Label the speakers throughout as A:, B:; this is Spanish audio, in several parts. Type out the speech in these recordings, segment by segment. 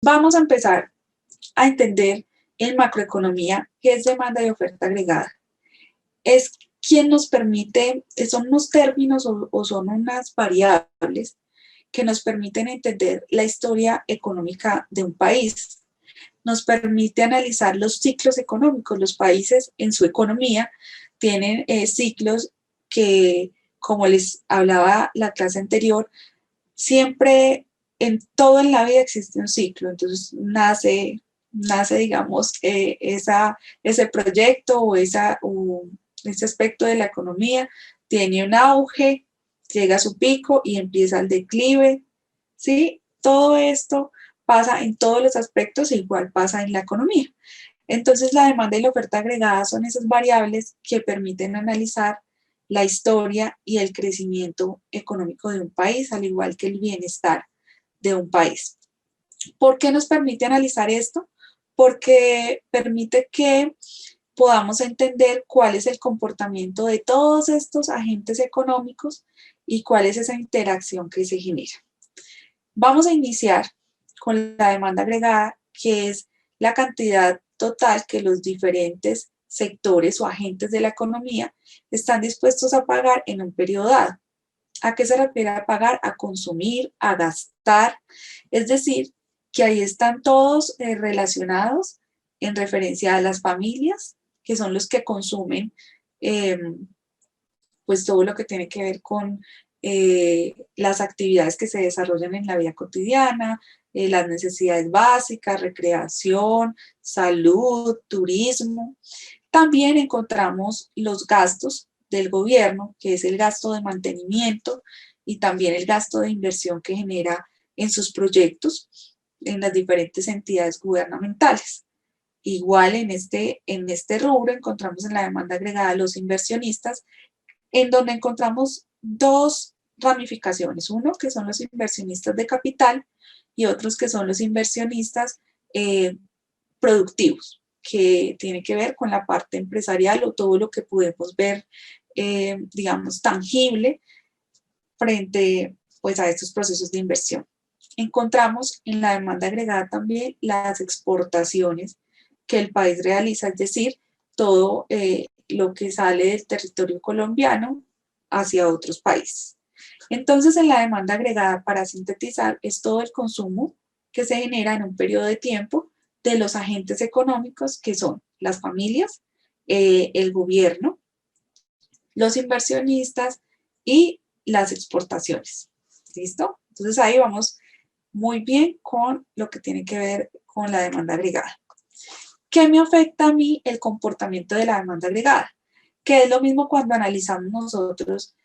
A: Vamos a empezar a entender en macroeconomía qué es demanda y oferta agregada. Es quien nos permite, son unos términos o son unas variables que nos permiten entender la historia económica de un país. Nos permite analizar los ciclos económicos. Los países en su economía tienen ciclos que, como les hablaba la clase anterior, siempre en todo en la vida existe un ciclo. Entonces nace digamos, ese proyecto o ese aspecto de la economía, tiene un auge, llega a su pico y empieza el declive, ¿sí? Todo esto pasa en todos los aspectos e igual pasa en la economía. Entonces, la demanda y la oferta agregada son esas variables que permiten analizar la historia y el crecimiento económico de un país, al igual que el bienestar de un país. ¿Por qué nos permite analizar esto? Porque permite que podamos entender cuál es el comportamiento de todos estos agentes económicos y cuál es esa interacción que se genera. Vamos a iniciar con la demanda agregada, que es la cantidad total que los diferentes sectores o agentes de la economía están dispuestos a pagar en un periodo dado. ¿A qué se refiere a pagar? A consumir, a gastar. Es decir, que ahí están todos relacionados en referencia a las familias, que son los que consumen eh, pues todo lo que tiene que ver con las actividades que se desarrollan en la vida cotidiana, las necesidades básicas, recreación, salud, turismo. También encontramos los gastos del gobierno, que es el gasto de mantenimiento y también el gasto de inversión que genera en sus proyectos en las diferentes entidades gubernamentales. Igual en este rubro encontramos en la demanda agregada los inversionistas, en donde encontramos dos ramificaciones, uno que son los inversionistas de capital y otros que son los inversionistas productivos, que tiene que ver con la parte empresarial o todo lo que podemos ver, digamos, tangible frente pues, a estos procesos de inversión. Encontramos en la demanda agregada también las exportaciones que el país realiza, es decir, todo lo que sale del territorio colombiano hacia otros países. Entonces, en la demanda agregada, para sintetizar, es todo el consumo que se genera en un periodo de tiempo de los agentes económicos que son las familias, el gobierno, los inversionistas y las exportaciones. ¿Listo? Entonces ahí vamos muy bien con lo que tiene que ver con la demanda agregada. ¿Qué me afecta a mí el comportamiento de la demanda agregada? Que es lo mismo cuando analizamos nosotros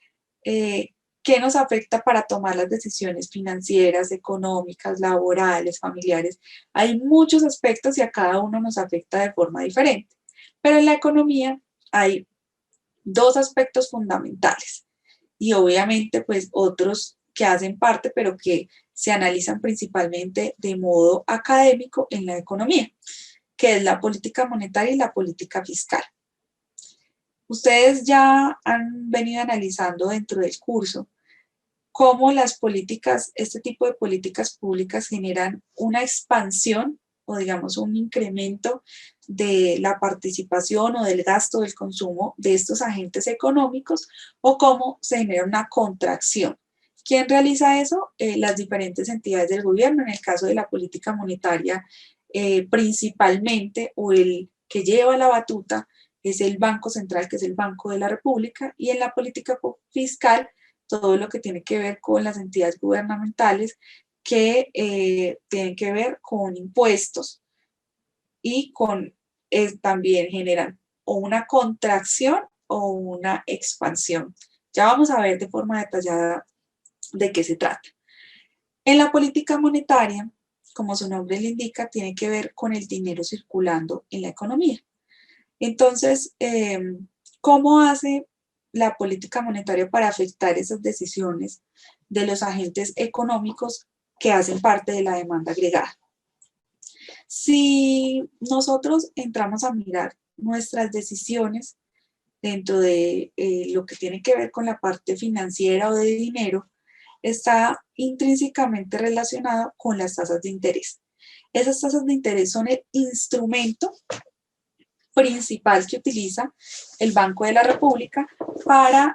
A: qué nos afecta para tomar las decisiones financieras, económicas, laborales, familiares. Hay muchos aspectos y a cada uno nos afecta de forma diferente. Pero en la economía hay dos aspectos fundamentales y obviamente pues otros que hacen parte, pero que se analizan principalmente de modo académico en la economía, que es la política monetaria y la política fiscal. Ustedes ya han venido analizando dentro del curso cómo las políticas, este tipo de políticas públicas generan una expansión o digamos un incremento de la participación o del gasto del consumo de estos agentes económicos o cómo se genera una contracción. ¿Quién realiza eso? Las diferentes entidades del gobierno, en el caso de la política monetaria principalmente, o el que lleva la batuta es el Banco Central, que es el Banco de la República, y en la política fiscal todo lo que tiene que ver con las entidades gubernamentales que tienen que ver con impuestos y con también generan o una contracción o una expansión. Ya vamos a ver de forma detallada de qué se trata. En la política monetaria, como su nombre le indica, tiene que ver con el dinero circulando en la economía. Entonces, ¿cómo hace la política monetaria para afectar esas decisiones de los agentes económicos que hacen parte de la demanda agregada? Si nosotros entramos a mirar nuestras decisiones dentro de lo que tiene que ver con la parte financiera o de dinero, está intrínsecamente relacionado con las tasas de interés. Esas tasas de interés son el instrumento principal que utiliza el Banco de la República para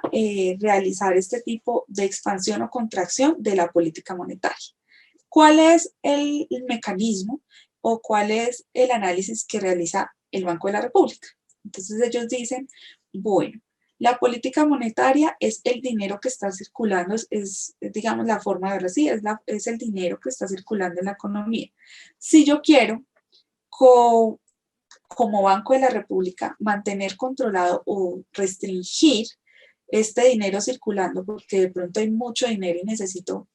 A: realizar este tipo de expansión o contracción de la política monetaria. ¿Cuál es el mecanismo o cuál es el análisis que realiza el Banco de la República? Entonces ellos dicen, bueno, la política monetaria es el dinero que está circulando, digamos la forma de verlo así, es el dinero que está circulando en la economía. Si yo quiero como Banco de la República mantener controlado o restringir este dinero circulando, porque de pronto hay mucho dinero y necesito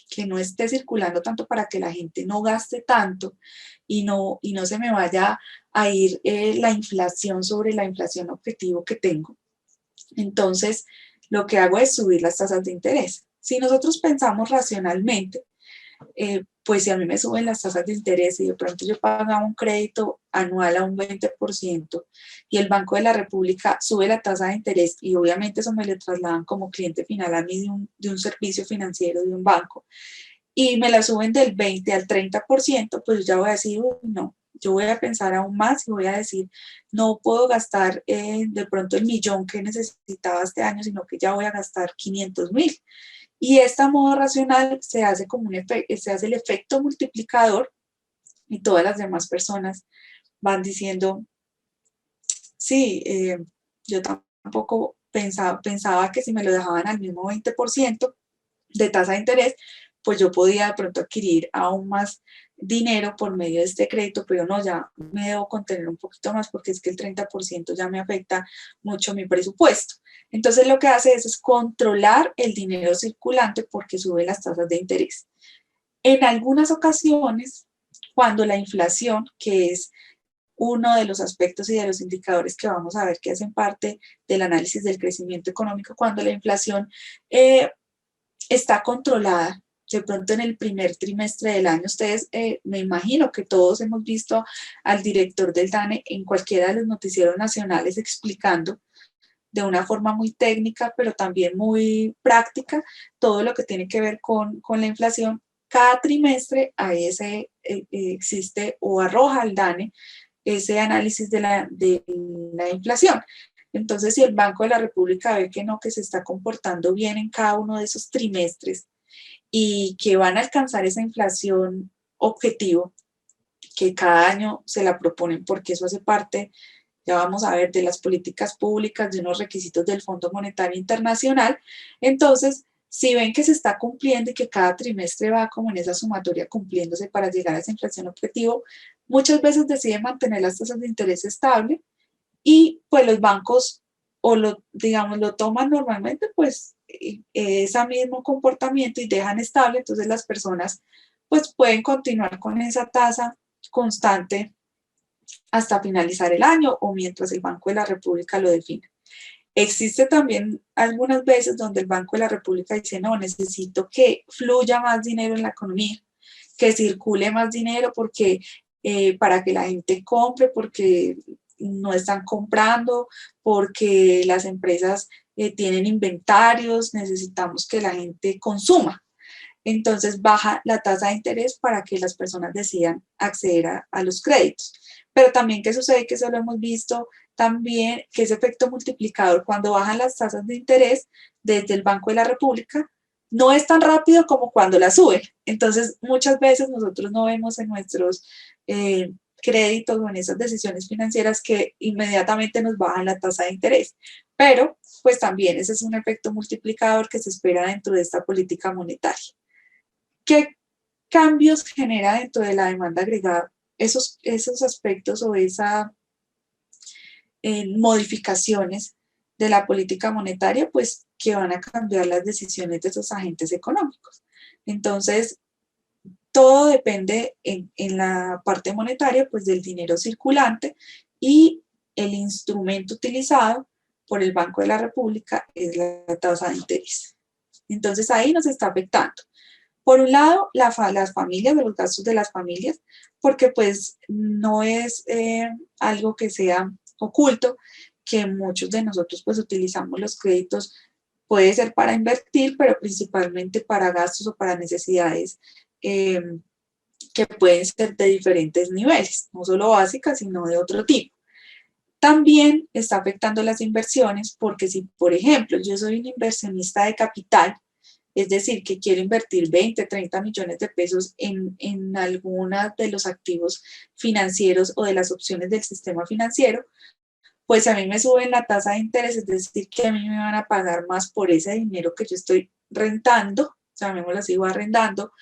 A: que no esté circulando tanto para que la gente no gaste tanto y no se me vaya a ir la inflación sobre la inflación objetivo que tengo. Entonces, lo que hago es subir las tasas de interés. Si nosotros pensamos racionalmente, pues si a mí me suben las tasas de interés y de pronto yo pagaba un crédito anual a un 20% y el Banco de la República sube la tasa de interés y obviamente eso me lo trasladan como cliente final a mí de un servicio financiero, de un banco, y me la suben del 20 al 30%, pues ya voy a decir, no, yo voy a pensar aún más y voy a decir, no puedo gastar de pronto el millón que necesitaba este año, sino que ya voy a gastar 500.000. Y esta modo racional se hace, se hace el efecto multiplicador y todas las demás personas van diciendo, sí, yo tampoco pensaba que si me lo dejaban al mismo 20% de tasa de interés, pues yo podía de pronto adquirir aún más dinero por medio de este crédito, pero no, ya me debo contener un poquito más porque es que el 30% ya me afecta mucho mi presupuesto. Entonces lo que hace es controlar el dinero circulante porque sube las tasas de interés. En algunas ocasiones, cuando la inflación, que es uno de los aspectos y de los indicadores que vamos a ver que hacen parte del análisis del crecimiento económico, cuando la inflación está controlada, de pronto en el primer trimestre del año, ustedes, me imagino que todos hemos visto al director del DANE en cualquiera de los noticieros nacionales explicando de una forma muy técnica, pero también muy práctica, todo lo que tiene que ver con la inflación. Cada trimestre ahí existe o arroja al DANE ese análisis de la inflación. Entonces, si el Banco de la República ve que no, que se está comportando bien en cada uno de esos trimestres y que van a alcanzar esa inflación objetivo, que cada año se la proponen, porque eso hace parte, ya vamos a ver, de las políticas públicas, de unos requisitos del Fondo Monetario Internacional. Entonces, si ven que se está cumpliendo y que cada trimestre va como en esa sumatoria cumpliéndose para llegar a esa inflación objetivo, muchas veces deciden mantener las tasas de interés estable y pues los bancos digamos, lo toman normalmente pues ese mismo comportamiento y dejan estable, entonces las personas pues pueden continuar con esa tasa constante hasta finalizar el año o mientras el Banco de la República lo define. Existe también algunas veces donde el Banco de la República dice, no, necesito que fluya más dinero en la economía, que circule más dinero porque para que la gente compre, porque no están comprando, porque las empresas tienen inventarios, necesitamos que la gente consuma. Entonces baja la tasa de interés para que las personas decidan acceder a los créditos. Pero también, ¿qué sucede? Que eso lo hemos visto también, que ese efecto multiplicador, cuando bajan las tasas de interés desde el Banco de la República, no es tan rápido como cuando la sube. Entonces, muchas veces nosotros no vemos en nuestros créditos o en esas decisiones financieras que inmediatamente nos bajan la tasa de interés. Pero, pues también ese es un efecto multiplicador que se espera dentro de esta política monetaria. ¿Qué cambios genera dentro de la demanda agregada? Esos aspectos o esas modificaciones de la política monetaria, pues que van a cambiar las decisiones de esos agentes económicos. Entonces, todo depende en la parte monetaria, pues del dinero circulante y el instrumento utilizado por el Banco de la República es la tasa de interés. Entonces, ahí nos está afectando. Por un lado, las familias, de los gastos de las familias, porque pues no es algo que sea oculto, que muchos de nosotros pues utilizamos los créditos, puede ser para invertir, pero principalmente para gastos o para necesidades que que pueden ser de diferentes niveles, no solo básicas, sino de otro tipo. También está afectando las inversiones porque si, por ejemplo, yo soy un inversionista de capital, es decir, que quiero invertir 20, 30 millones de pesos en alguna de los activos financieros o de las opciones del sistema financiero, pues a mí me suben la tasa de interés, es decir, que a mí me van a pagar más por ese dinero que yo estoy rentando, llamémoslo así, o arrendando,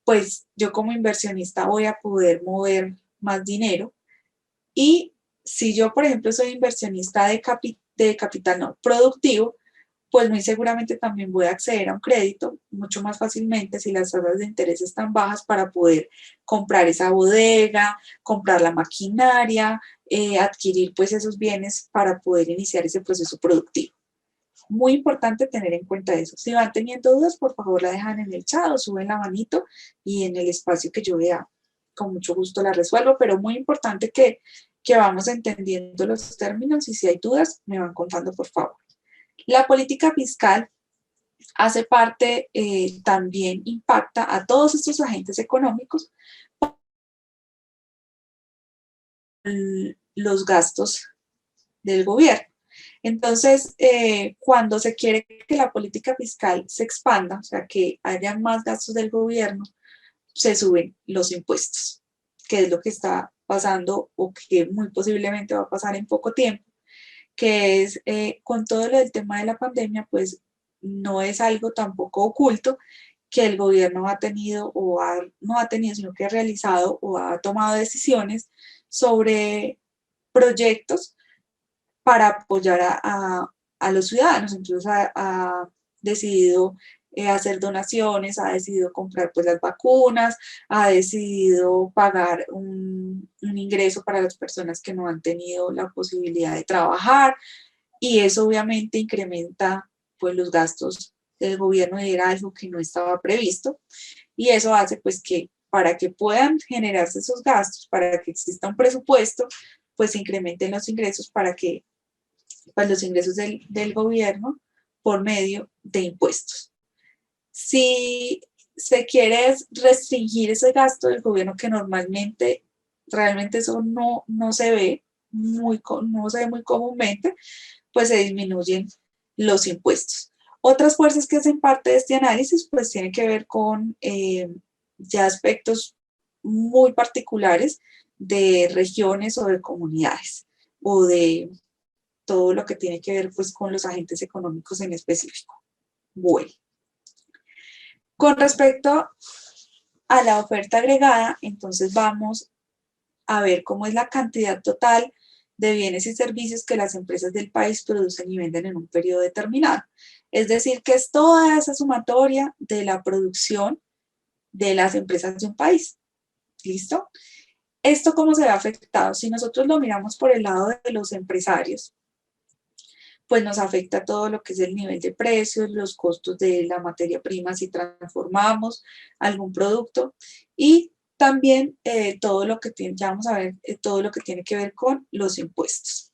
A: pues yo como inversionista voy a poder mover más dinero. Y si yo, por ejemplo, soy inversionista de capital no productivo, pues muy seguramente también voy a acceder a un crédito mucho más fácilmente si las tasas de interés están bajas para poder comprar esa bodega, comprar la maquinaria, adquirir pues esos bienes para poder iniciar ese proceso productivo. Muy importante tener en cuenta eso. Si van teniendo dudas, por favor la dejan en el chat o suben la manito y en el espacio que yo vea, con mucho gusto la resuelvo, pero muy importante que vamos entendiendo los términos y si hay dudas, me van contando, por favor. La política fiscal hace parte, también impacta a todos estos agentes económicos los gastos del gobierno. Entonces, cuando se quiere que la política fiscal se expanda, o sea, que haya más gastos del gobierno, se suben los impuestos, que es lo que está pasando o que muy posiblemente va a pasar en poco tiempo, que es con todo lo del tema de la pandemia, pues no es algo tampoco oculto que el gobierno ha tenido no ha tenido, sino que ha realizado o ha tomado decisiones sobre proyectos para apoyar a los ciudadanos. Entonces ha decidido hacer donaciones, ha decidido comprar pues las vacunas, ha decidido pagar un ingreso para las personas que no han tenido la posibilidad de trabajar y eso obviamente incrementa pues los gastos del gobierno y era algo que no estaba previsto y eso hace pues que para que puedan generarse esos gastos, para que exista un presupuesto, pues se incrementen los ingresos para que pues, los ingresos del gobierno por medio de impuestos. Si se quiere restringir ese gasto del gobierno que normalmente, realmente eso no se ve no se ve muy comúnmente, pues se disminuyen los impuestos. Otras fuerzas que hacen parte de este análisis pues tienen que ver con ya aspectos muy particulares de regiones o de comunidades o de todo lo que tiene que ver pues con los agentes económicos en específico. Bueno, con respecto a la oferta agregada, entonces vamos a ver cómo es la cantidad total de bienes y servicios que las empresas del país producen y venden en un periodo determinado. Es decir, que es toda esa sumatoria de la producción de las empresas de un país. ¿Listo? ¿Esto cómo se ve afectado? Si nosotros lo miramos por el lado de los empresarios, pues nos afecta todo lo que es el nivel de precios, los costos de la materia prima si transformamos algún producto y también todo lo que tiene, ya vamos a ver, todo lo que tiene que ver con los impuestos.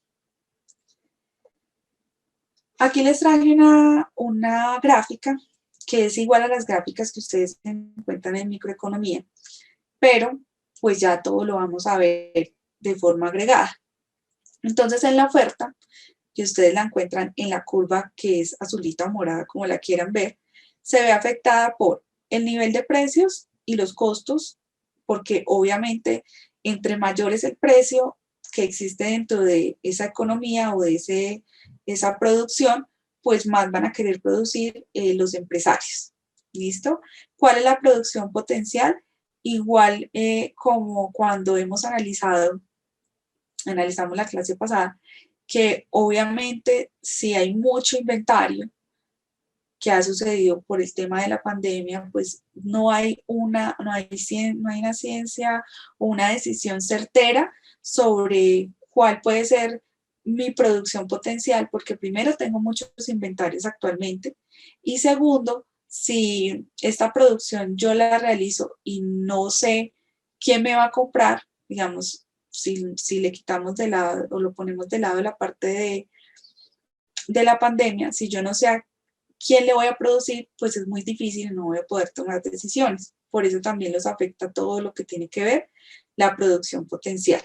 A: Aquí les traje una gráfica que es igual a las gráficas que ustedes encuentran en microeconomía, pero pues ya todo lo vamos a ver de forma agregada. Entonces en la oferta, que ustedes la encuentran en la curva que es azulita o morada, como la quieran ver, se ve afectada por el nivel de precios y los costos, porque obviamente entre mayor es el precio que existe dentro de esa economía o de esa producción, pues más van a querer producir los empresarios. ¿Listo? ¿Cuál es la producción potencial? Igual como cuando analizamos la clase pasada, que obviamente si hay mucho inventario que ha sucedido por el tema de la pandemia, pues no hay una ciencia o una decisión certera sobre cuál puede ser mi producción potencial, porque primero tengo muchos inventarios actualmente y segundo, si esta producción yo la realizo y no sé quién me va a comprar, digamos, si le quitamos de lado o lo ponemos de lado la parte de la pandemia, si yo no sé a quién le voy a producir, pues es muy difícil y no voy a poder tomar decisiones. por eso también los afecta todo lo que tiene que ver la producción potencial.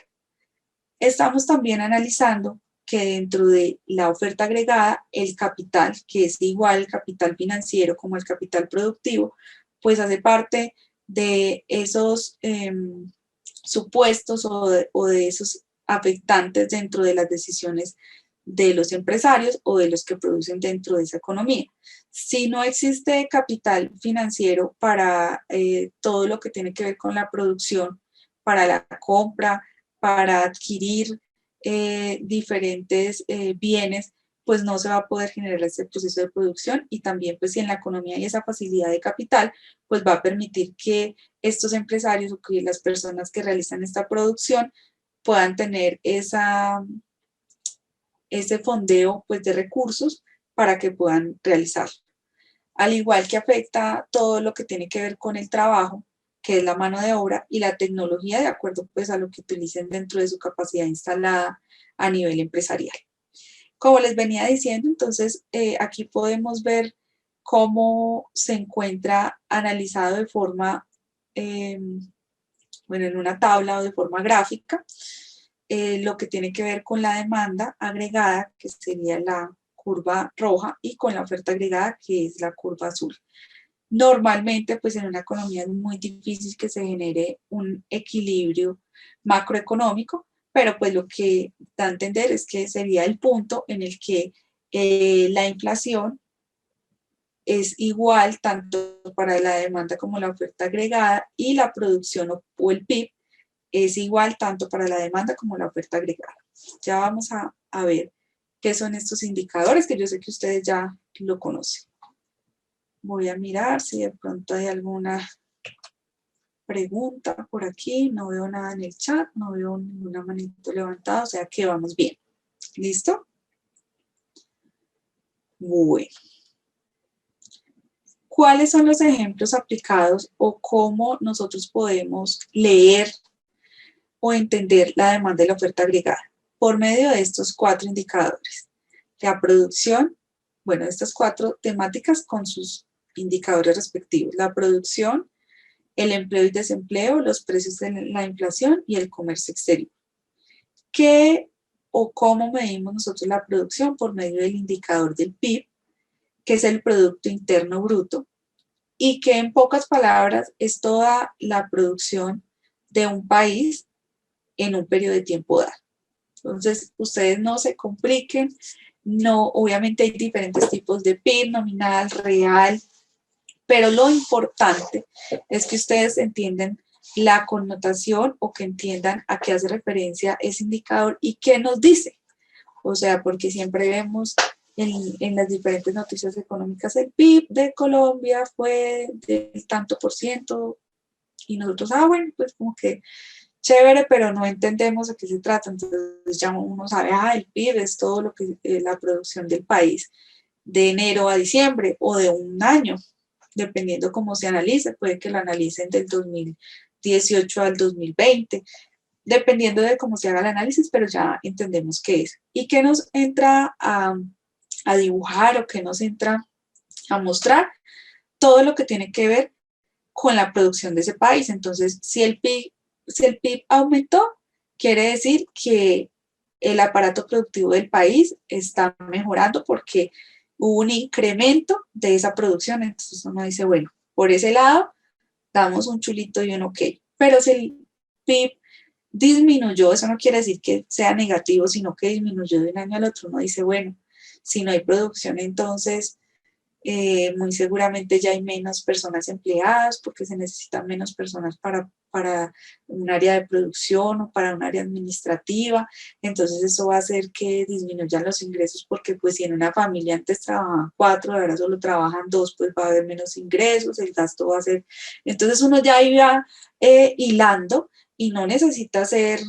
A: Estamos también analizando que dentro de la oferta agregada, el capital, que es igual el capital financiero como el capital productivo, pues hace parte de esos supuestos o de esos afectantes dentro de las decisiones de los empresarios o de los que producen dentro de esa economía. Si no existe capital financiero para todo lo que tiene que ver con la producción, para la compra, para adquirir diferentes bienes, pues no se va a poder generar ese proceso de producción y también pues si en la economía hay esa facilidad de capital, pues va a permitir que estos empresarios o que las personas que realizan esta producción puedan tener ese fondeo pues, de recursos para que puedan realizarlo. Al igual que afecta todo lo que tiene que ver con el trabajo, que es la mano de obra y la tecnología de acuerdo pues a lo que utilicen dentro de su capacidad instalada a nivel empresarial. Como les venía diciendo, entonces aquí podemos ver cómo se encuentra analizado de forma, bueno, en una tabla o de forma gráfica, lo que tiene que ver con la demanda agregada, que sería la curva roja, y con la oferta agregada, que es la curva azul. Normalmente, pues en una economía es muy difícil que se genere un equilibrio macroeconómico, pero pues lo que da a entender es que sería el punto en el que la inflación es igual tanto para la demanda como la oferta agregada y la producción o el PIB es igual tanto para la demanda como la oferta agregada. Ya vamos a ver qué son estos indicadores que yo sé que ustedes ya lo conocen. Voy a mirar si de pronto hay alguna pregunta por aquí. No veo nada en el chat, no veo ninguna manito levantada, o sea que vamos bien. ¿Listo? Bueno. ¿Cuáles son los ejemplos aplicados o cómo nosotros podemos leer o entender la demanda y la oferta agregada? Por medio de estos 4 indicadores. La producción, bueno, estas 4 temáticas con sus indicadores respectivos. La producción, el empleo y desempleo, los precios de la inflación y el comercio exterior. ¿Qué o cómo medimos nosotros la producción? Por medio del indicador del PIB, que es el Producto Interno Bruto, y que en pocas palabras es toda la producción de un país en un periodo de tiempo dado. Entonces, ustedes no se compliquen, no, obviamente hay diferentes tipos de PIB, nominal, real, pero lo importante es que ustedes entiendan la connotación o que entiendan a qué hace referencia ese indicador y qué nos dice. O sea, porque siempre vemos en las diferentes noticias económicas el PIB de Colombia fue del tanto por ciento y nosotros, bueno, pues como que chévere, pero no entendemos a qué se trata. Entonces ya uno sabe, el PIB es todo lo que es la producción del país de enero a diciembre o de un año, dependiendo cómo se analice, puede que lo analicen del 2018 al 2020, dependiendo de cómo se haga el análisis, pero ya entendemos qué es. ¿Y qué nos entra a dibujar o qué nos entra a mostrar? Todo lo que tiene que ver con la producción de ese país. Entonces, si el PIB aumentó, quiere decir que el aparato productivo del país está mejorando porque hubo un incremento de esa producción. Entonces uno dice, bueno, por ese lado damos un chulito y un ok. Pero si el PIB disminuyó, eso no quiere decir que sea negativo, sino que disminuyó de un año al otro. Uno dice, bueno, si no hay producción, entonces muy seguramente ya hay menos personas empleadas porque se necesitan menos personas para un área de producción o para un área administrativa, entonces eso va a hacer que disminuyan los ingresos porque pues si en una familia antes trabajaban 4, ahora solo trabajan 2, pues va a haber menos ingresos, el gasto va a ser, entonces uno ya iba hilando y no necesita ser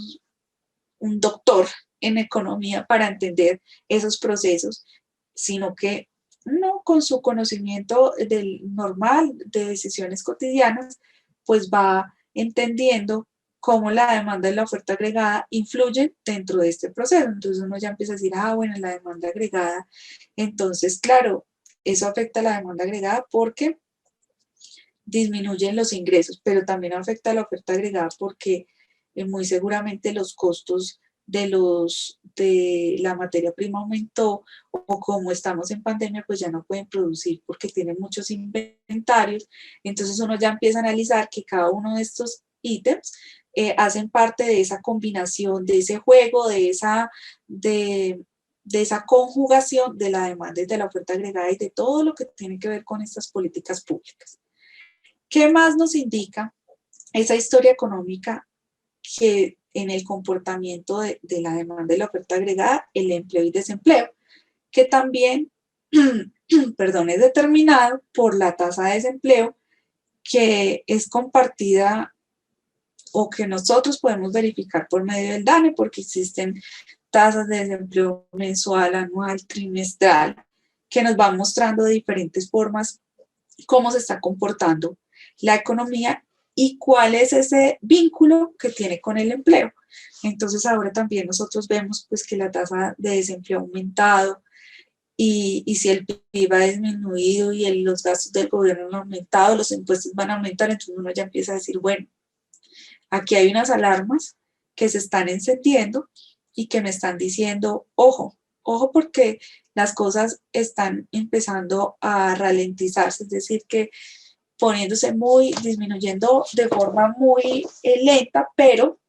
A: un doctor en economía para entender esos procesos, sino que uno con su conocimiento del normal de decisiones cotidianas, pues va entendiendo cómo la demanda y la oferta agregada influyen dentro de este proceso. Entonces uno ya empieza a decir, bueno, la demanda agregada. Entonces, claro, eso afecta a la demanda agregada porque disminuyen los ingresos, pero también afecta la oferta agregada porque muy seguramente los costos de la materia prima aumentó, o como estamos en pandemia, pues ya no pueden producir porque tienen muchos inventarios. Entonces uno ya empieza a analizar que cada uno de estos ítems hacen parte de esa combinación, de ese juego, de esa conjugación de la demanda y de la oferta agregada y de todo lo que tiene que ver con estas políticas públicas. ¿Qué más nos indica esa historia económica? Que en el comportamiento de la demanda y la oferta agregada, el empleo y desempleo, que también perdón, es determinado por la tasa de desempleo que es compartida o que nosotros podemos verificar por medio del DANE, porque existen tasas de desempleo mensual, anual, trimestral, que nos van mostrando de diferentes formas cómo se está comportando la economía y cuál es ese vínculo que tiene con el empleo. Entonces ahora también nosotros vemos pues que la tasa de desempleo ha aumentado y si el PIB ha disminuido y los gastos del gobierno han aumentado, los impuestos van a aumentar, entonces uno ya empieza a decir, bueno, aquí hay unas alarmas que se están encendiendo y que me están diciendo, ojo, ojo porque las cosas están empezando a ralentizarse, es decir, que disminuyendo de forma muy lenta, pero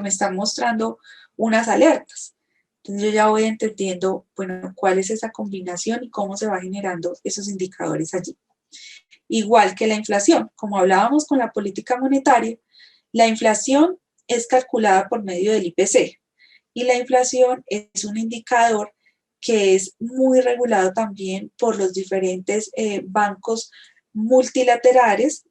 A: me están mostrando unas alertas. Entonces yo ya voy entendiendo, bueno, cuál es esa combinación y cómo se va generando esos indicadores allí. Igual que la inflación, como hablábamos con la política monetaria, la inflación es calculada por medio del IPC y la inflación es un indicador que es muy regulado también por los diferentes bancos multilaterales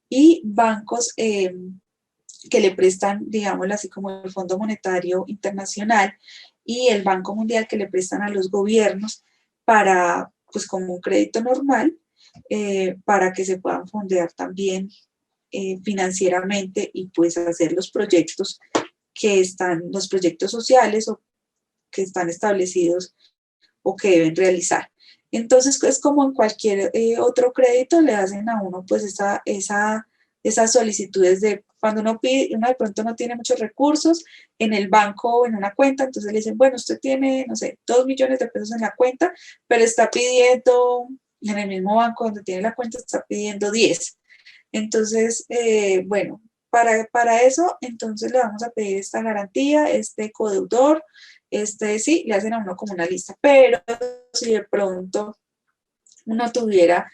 A: y bancos que le prestan, digámoslo así, como el Fondo Monetario Internacional y el Banco Mundial, que le prestan a los gobiernos para, pues como un crédito normal, para que se puedan fondear también financieramente y pues hacer los proyectos los proyectos sociales o que están establecidos o que deben realizar. Entonces, es como en cualquier otro crédito, le hacen a uno pues esas solicitudes de cuando uno pide, uno de pronto no tiene muchos recursos en el banco o en una cuenta, entonces le dicen, bueno, usted tiene, no sé, 2 millones de pesos en la cuenta, pero está pidiendo, en el mismo banco donde tiene la cuenta, está pidiendo 10. Entonces, bueno, para eso, entonces le vamos a pedir esta garantía, este codeudor, sí, le hacen a uno como una lista, pero si de pronto uno tuviera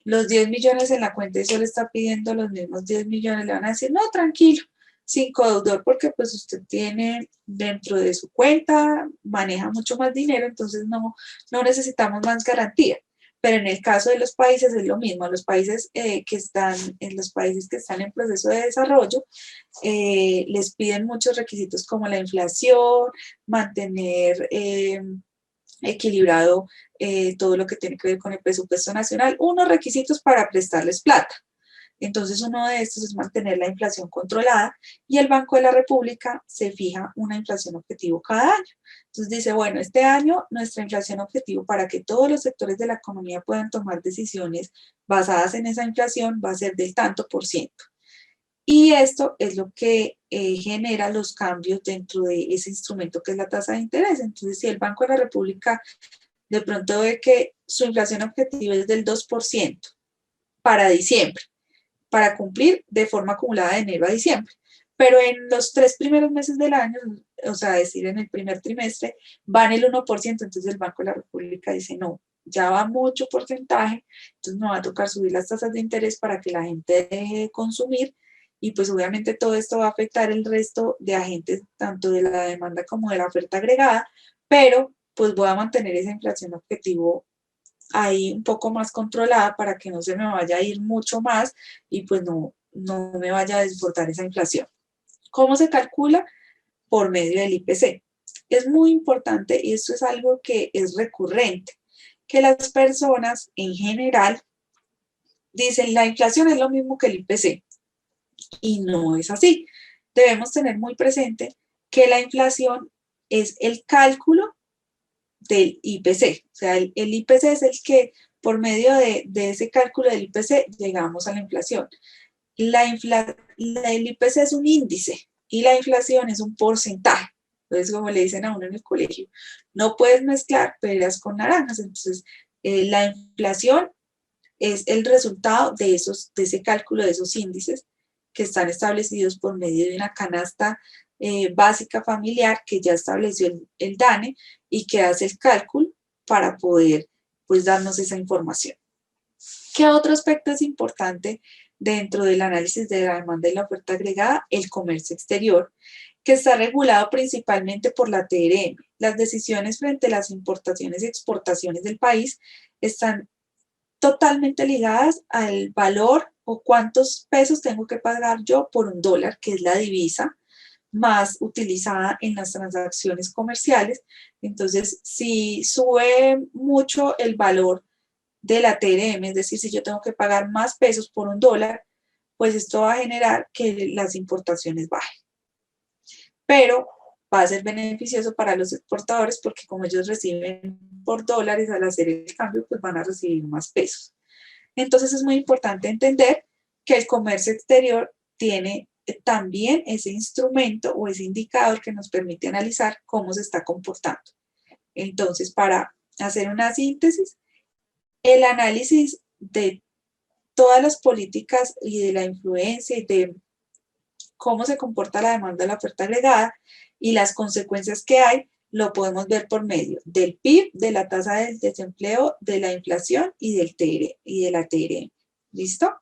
A: los 10 millones en la cuenta y solo está pidiendo los mismos 10 millones, le van a decir, no, tranquilo, sin codeudor, porque pues usted tiene dentro de su cuenta, maneja mucho más dinero, entonces no necesitamos más garantía. Pero en el caso de los países es lo mismo, los países los países que están en proceso de desarrollo, les piden muchos requisitos como la inflación, mantener equilibrado todo lo que tiene que ver con el presupuesto nacional, unos requisitos para prestarles plata. Entonces, uno de estos es mantener la inflación controlada y el Banco de la República se fija una inflación objetivo cada año. Entonces dice, bueno, este año nuestra inflación objetivo para que todos los sectores de la economía puedan tomar decisiones basadas en esa inflación va a ser del tanto por ciento. Y esto es lo que genera los cambios dentro de ese instrumento que es la tasa de interés. Entonces, si el Banco de la República de pronto ve que su inflación objetiva es del 2% para diciembre, para cumplir de forma acumulada de enero a diciembre. Pero en los 3 primeros meses del año, o sea, decir en el primer trimestre, van el 1%, entonces el Banco de la República dice, no, ya va mucho porcentaje, entonces no va a tocar subir las tasas de interés para que la gente deje de consumir y pues obviamente todo esto va a afectar el resto de agentes, tanto de la demanda como de la oferta agregada, pero pues voy a mantener esa inflación objetivo ahí un poco más controlada para que no se me vaya a ir mucho más y pues no me vaya a desbordar esa inflación. ¿Cómo se calcula? Por medio del IPC. Es muy importante y esto es algo que es recurrente, que las personas en general dicen la inflación es lo mismo que el IPC y no es así. Debemos tener muy presente que la inflación es el cálculo del IPC. O sea, el IPC es el que por medio de ese cálculo del IPC llegamos a la inflación. El IPC es un índice y la inflación es un porcentaje. Entonces, como le dicen a uno en el colegio, no puedes mezclar peras con naranjas. Entonces, la inflación es el resultado de ese cálculo de esos índices que están establecidos por medio de una canasta básica familiar que ya estableció el DANE y que hace el cálculo para poder pues darnos esa información. ¿Qué otro aspecto es importante dentro del análisis de la demanda y la oferta agregada? El comercio exterior, que está regulado principalmente por la TRM. Las decisiones frente a las importaciones y exportaciones del país están totalmente ligadas al valor o cuántos pesos tengo que pagar yo por un dólar, que es la divisa más utilizada en las transacciones comerciales. Entonces, si sube mucho el valor de la TRM, es decir, si yo tengo que pagar más pesos por un dólar, pues esto va a generar que las importaciones bajen. Pero va a ser beneficioso para los exportadores porque como ellos reciben por dólares al hacer el cambio, pues van a recibir más pesos. Entonces es muy importante entender que el comercio exterior tiene también ese instrumento o ese indicador que nos permite analizar cómo se está comportando. Entonces, para hacer una síntesis, el análisis de todas las políticas y de la influencia y de cómo se comporta la demanda de la oferta agregada y las consecuencias que hay, lo podemos ver por medio del PIB, de la tasa del desempleo, de la inflación y de la TRM. ¿Listo?